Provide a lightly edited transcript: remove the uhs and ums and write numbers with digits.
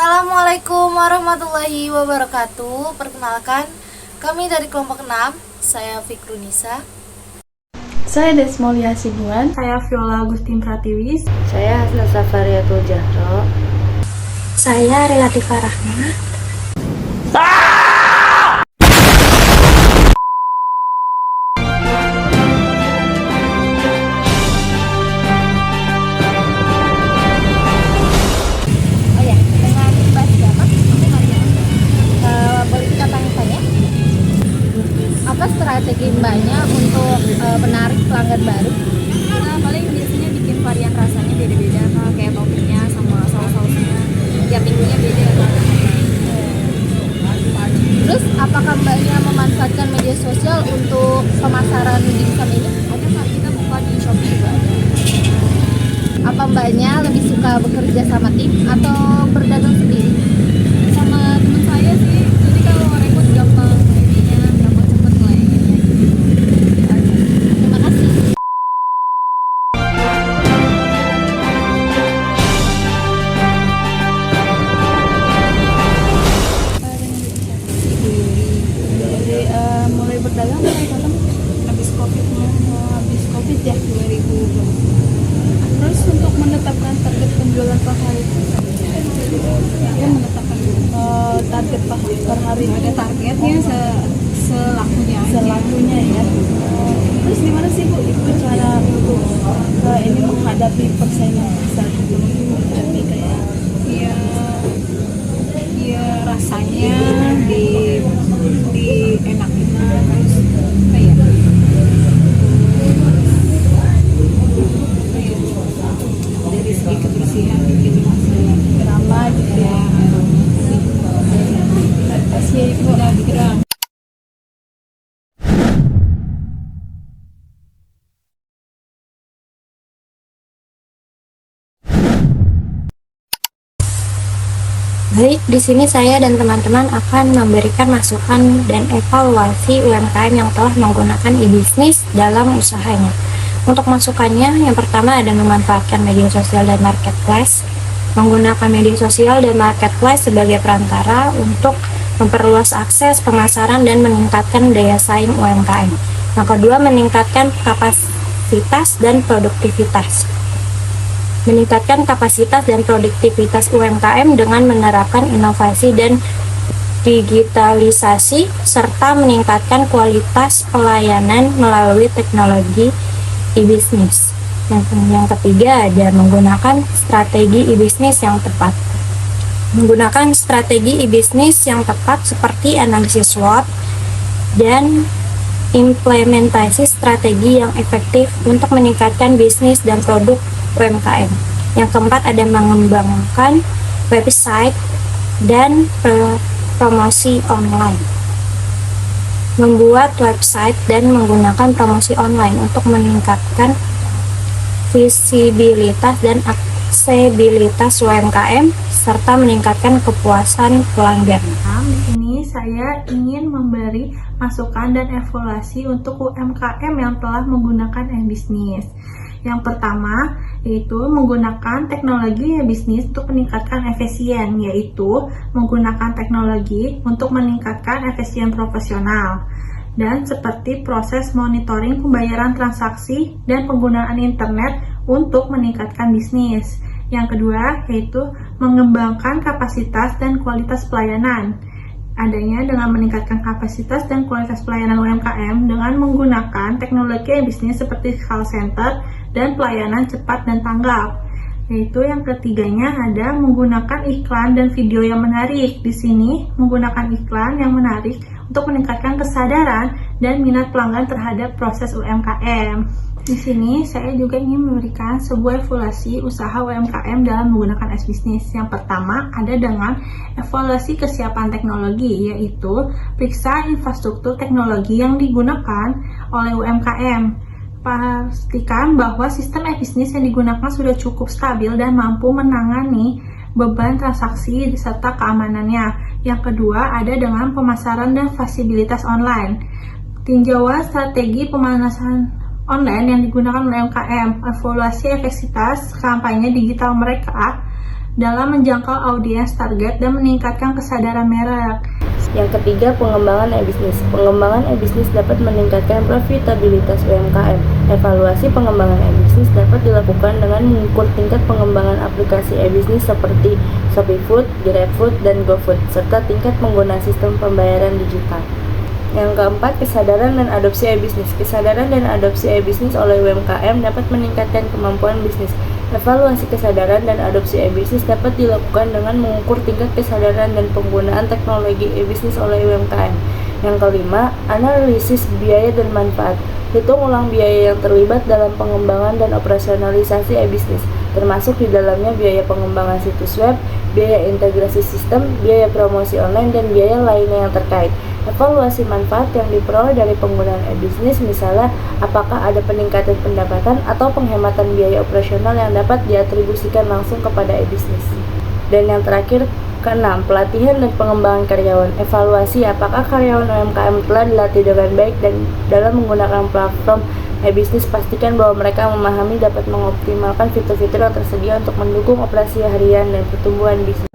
Assalamualaikum warahmatullahi wabarakatuh. Perkenalkan, kami dari kelompok 6. Saya Fikrunisa. Saya Desmolia Hasibuan. Saya Viola Agustin Pratiwis. Saya Hasna Safariatul Jahro. Saya Relativa Rahma. Boleh kita tanya-tanya? Apa strategi Mbaknya untuk menarik pelanggan baru? Nah, paling biasanya bikin varian rasanya beda-beda, kayak toppingnya sama saus-sausnya, tiap minggunya beda. Terus apakah Mbaknya memanfaatkan media sosial untuk pemasaran dimsum ini? Ada Kak, kita buka di Shopee juga ada. Apa Mbaknya lebih suka bekerja sama tim atau berdagang sendiri? Sama teman saya sih, jadi kalau rekrut gampang intinya, gampang cepet lah ya. Terima kasih. Jadi mulai berdagang mulai kapan? Habis COVID ya 2020. Terus untuk menetapkan target penjualan per hari itu Ya menetapkan dulu. target per hari itu Ada targetnya selakunya aja. selakunya ya. Terus gimana sih Bu itu cara untuk ini menghadapi persaingan pasar itu? Lebih kayak Ya, ya rasanya di enakin terus kayak dari segi kebersihan gitu masalah drama gitu ya. Kasih Bu. udah digerak. Baik, di sini saya dan teman-teman akan memberikan masukan dan evaluasi UMKM yang telah menggunakan e-bisnis dalam usahanya. Untuk masukannya, yang pertama ada memanfaatkan media sosial dan marketplace. Menggunakan media sosial dan marketplace sebagai perantara untuk memperluas akses pemasaran dan meningkatkan daya saing UMKM. Yang kedua, meningkatkan kapasitas dan produktivitas. Meningkatkan kapasitas dan produktivitas UMKM dengan menerapkan inovasi dan digitalisasi serta meningkatkan kualitas pelayanan melalui teknologi e-bisnis. Yang ketiga ada menggunakan strategi e-bisnis yang tepat. Menggunakan strategi e-bisnis yang tepat seperti analisis SWOT dan implementasi strategi yang efektif untuk meningkatkan bisnis dan produk UMKM. Yang keempat ada mengembangkan website dan promosi online. Membuat website dan menggunakan promosi online untuk meningkatkan visibilitas dan aksesibilitas UMKM serta meningkatkan kepuasan pelanggan. Di sini saya ingin memberi masukan dan evaluasi untuk UMKM yang telah menggunakan e-bisnis. Yang pertama yaitu menggunakan teknologi e-bisnis untuk meningkatkan efisien, yaitu menggunakan teknologi untuk meningkatkan efisien profesional dan seperti proses monitoring pembayaran transaksi dan penggunaan internet untuk meningkatkan bisnis. Yang kedua yaitu mengembangkan kapasitas dan kualitas pelayanan. Adanya dengan meningkatkan kapasitas dan kualitas pelayanan UMKM dengan menggunakan teknologi e-bisnis seperti call center dan pelayanan cepat dan tanggap. Yaitu yang ketiganya ada menggunakan iklan dan video yang menarik. Di sini menggunakan iklan yang menarik untuk meningkatkan kesadaran dan minat pelanggan terhadap proses UMKM. Di sini saya juga ingin memberikan sebuah evaluasi usaha UMKM dalam menggunakan e-bisnis. Yang pertama ada dengan evaluasi kesiapan teknologi, yaitu periksa infrastruktur teknologi yang digunakan oleh UMKM. Pastikan bahwa sistem e-bisnis yang digunakan sudah cukup stabil dan mampu menangani beban transaksi serta keamanannya. Yang kedua ada dengan pemasaran dan fasilitas online. Tinjauan strategi pemanasan online yang digunakan oleh UMKM, evaluasi efektivitas kampanye digital mereka, dalam menjangkau audiens target dan meningkatkan kesadaran merek. Yang ketiga, pengembangan e-bisnis. Pengembangan e-bisnis dapat meningkatkan profitabilitas UMKM. Evaluasi pengembangan e-bisnis dapat dilakukan dengan mengukur tingkat pengembangan aplikasi e-bisnis seperti ShopeeFood, GrabFood, dan GoFood, serta tingkat pengguna sistem pembayaran digital. Yang keempat, kesadaran dan adopsi e-bisnis. Kesadaran dan adopsi e-bisnis oleh UMKM dapat meningkatkan kemampuan bisnis. Evaluasi kesadaran dan adopsi e-bisnis dapat dilakukan dengan mengukur tingkat kesadaran dan penggunaan teknologi e-bisnis oleh UMKM. Yang kelima, analisis biaya dan manfaat. Hitung ulang biaya yang terlibat dalam pengembangan dan operasionalisasi e-bisnis, termasuk di dalamnya biaya pengembangan situs web, biaya integrasi sistem, biaya promosi online, dan biaya lainnya yang terkait. Evaluasi manfaat yang diperoleh dari penggunaan e-bisnis, misalnya apakah ada peningkatan pendapatan atau penghematan biaya operasional yang dapat diatribusikan langsung kepada e-bisnis. Dan yang terakhir, keenam, pelatihan dan pengembangan karyawan. Evaluasi apakah karyawan UMKM telah dilatih dengan baik dan dalam menggunakan platform e-bisnis. Pastikan bahwa mereka memahami dapat mengoptimalkan fitur-fitur yang tersedia untuk mendukung operasi harian dan pertumbuhan bisnis.